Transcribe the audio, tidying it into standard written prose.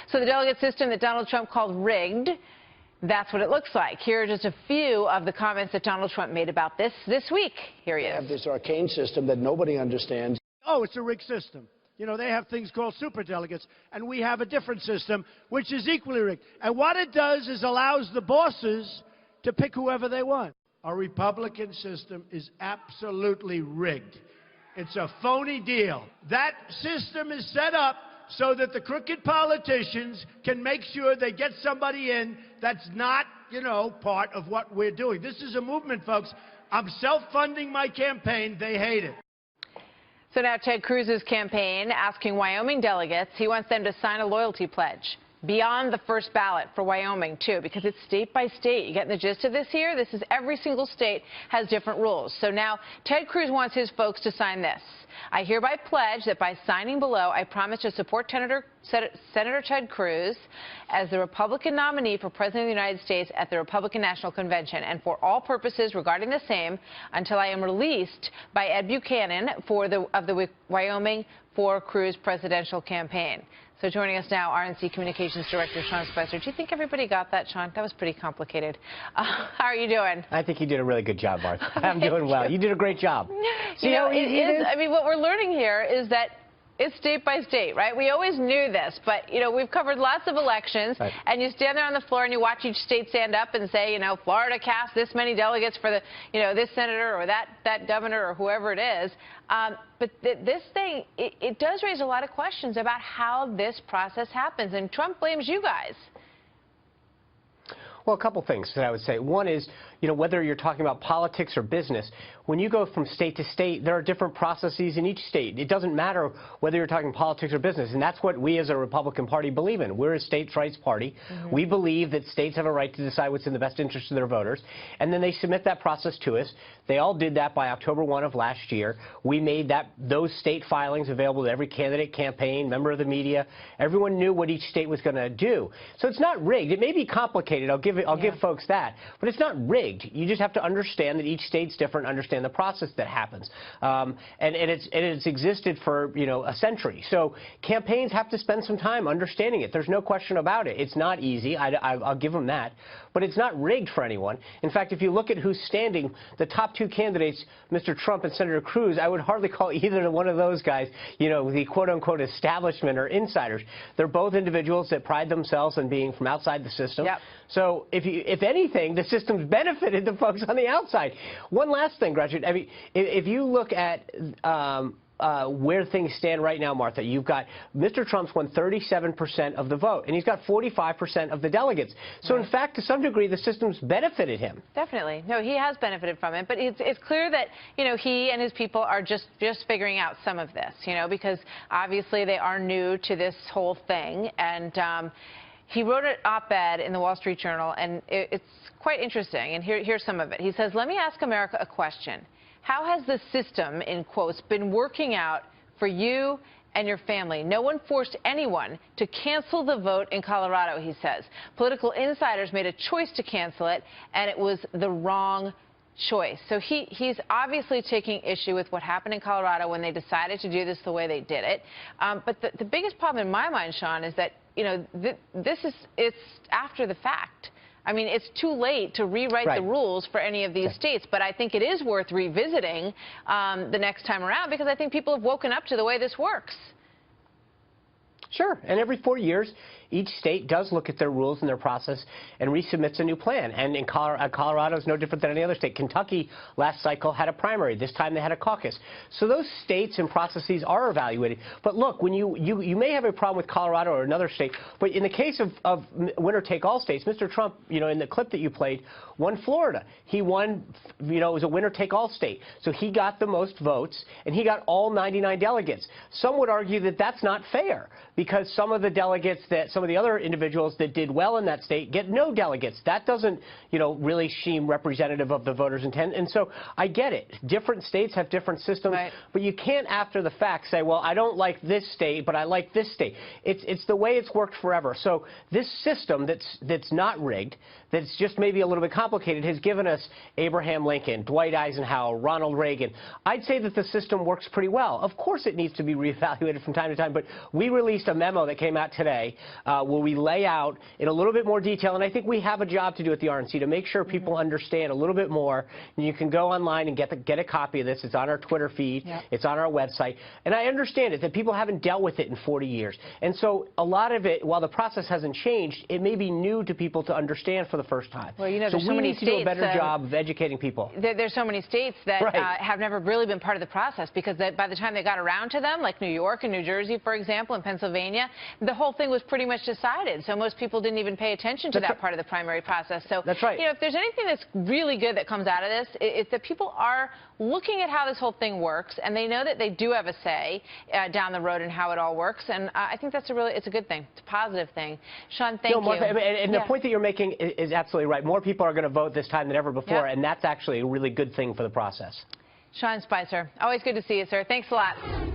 So the delegate system that Donald Trump called rigged, that's what it looks like. Here are just a few of the comments that Donald Trump made about this week. Here he is. They have this arcane system that nobody understands. Oh, it's a rigged system. You know, they have things called superdelegates, and we have a different system, which is equally rigged. And what it does is allows the bosses to pick whoever they want. Our Republican system is absolutely rigged. It's a phony deal. That system is set up so that the crooked politicians can make sure they get somebody in that's not, you know, part of what we're doing. This is a movement, folks. I'm self-funding my campaign. They hate it. So now Ted Cruz's campaign asking Wyoming delegates, he wants them to sign a loyalty pledge beyond the first ballot for Wyoming, too, because it's state by state. You getting the gist of this here? This is every single state has different rules. So now Ted Cruz wants his folks to sign this. I hereby pledge that by signing below, I promise to support Senator Ted Cruz as the Republican nominee for President of the United States at the Republican National Convention and for all purposes regarding the same until I am released by Ed Buchanan of the Wyoming for Cruz presidential campaign. So joining us now, RNC Communications Director Sean Spicer. Do you think everybody got that, Sean? That was pretty complicated. How are you doing? I think you did a really good job, Martha. I'm doing well. You did a great job. See how easy it is? I mean, what we're learning here is that it's state by state, right? We always knew this, but, you know, we've covered lots of elections, right, and you stand there on the floor and you watch each state stand up and say, you know, Florida cast this many delegates for the, you know, this senator or that governor or whoever it is. But this thing, it does raise a lot of questions about how this process happens, and Trump blames you guys. Well, a couple things that I would say. One is, you know, whether you're talking about politics or business, when you go from state to state, there are different processes in each state. It doesn't matter whether you're talking politics or business, and that's what we as a Republican Party believe in. We're a states' rights party. We believe that states have a right to decide what's in the best interest of their voters, and then they submit that process to us. They all did that by October 1 of last year. We made those state filings available to every candidate, campaign, member of the media. Everyone knew what each state was going to do. So it's not rigged. It may be complicated. I'll give folks that, but it's not rigged. You just have to understand that each state's different, understand the process that happens. And it's existed for, you know, a century. So campaigns have to spend some time understanding it. There's no question about it. It's not easy. I'll give them that. But it's not rigged for anyone. In fact, if you look at who's standing, the top two candidates, Mr. Trump and Senator Cruz, I would hardly call either one of those guys, you know, the quote-unquote establishment or insiders. They're both individuals that pride themselves on being from outside the system. Yep. So if anything, the system's benefited the folks on the outside. One last thing, Gretchen. I mean, if you look at where things stand right now, Martha, you've got Mr. Trump's won 37% of the vote, and he's got 45% of the delegates. So, in fact, to some degree, the system's benefited him. Definitely. No, he has benefited from it. But it's clear that, you know, he and his people are just figuring out some of this, you know, because obviously they are new to this whole thing. And he wrote an op-ed in the Wall Street Journal, and it's quite interesting. And here's some of it. He says, "Let me ask America a question. How has the system, in quotes, been working out for you and your family? No one forced anyone to cancel the vote in Colorado," he says. "Political insiders made a choice to cancel it, and it was the wrong choice." So he's obviously taking issue with what happened in Colorado when they decided to do this the way they did it. But the biggest problem in my mind, Sean, is that, you know, it's after the fact. I mean, it's too late to rewrite the rules for any of these states, but I think it is worth revisiting the next time around, because I think people have woken up to the way this works. Sure. And every 4 years, each state does look at their rules and their process and resubmits a new plan. And in Colorado is no different than any other state. Kentucky last cycle had a primary. This time they had a caucus. So those states and processes are evaluated. But look, when you may have a problem with Colorado or another state, but in the case of winner-take-all states, Mr. Trump, you know, in the clip that you played, won Florida. He won, you know, it was a winner-take-all state. So he got the most votes, and he got all 99 delegates. Some would argue that that's not fair, because some of the delegates some of the other individuals that did well in that state get no delegates. That doesn't, you know, really seem representative of the voters' intent. And so I get it. Different states have different systems, but you can't after the fact say, well, I don't like this state, but I like this state. It's the way it's worked forever. So this system that's not rigged, that's just maybe a little bit complicated, has given us Abraham Lincoln, Dwight Eisenhower, Ronald Reagan. I'd say that the system works pretty well. Of course it needs to be reevaluated from time to time, but we released a memo that came out today where we lay out in a little bit more detail, and I think we have a job to do at the RNC to make sure people understand a little bit more. And you can go online and get a copy of this. It's on our Twitter feed. Yep. It's on our website. And I understand it, that people haven't dealt with it in 40 years. And so a lot of it, while the process hasn't changed, it may be new to people to understand for the first time. Well, you know, so there's so we many need to do a states, better job of educating people. There's so many states that Right. have never really been part of the process, because by the time they got around to them, like New York and New Jersey, for example, and Pennsylvania, the whole thing was pretty much decided. So most people didn't even pay attention to that part of the primary process. So that's right. You know, if there's anything that's really good that comes out of this, it's that people are looking at how this whole thing works, and they know that they do have a say down the road in how it all works. And I think that's it's a good thing. It's a positive thing. Sean, thank you. Martha, and the point that you're making is absolutely right. More people are going to vote this time than ever before, and that's actually a really good thing for the process. Sean Spicer, always good to see you, sir. Thanks a lot.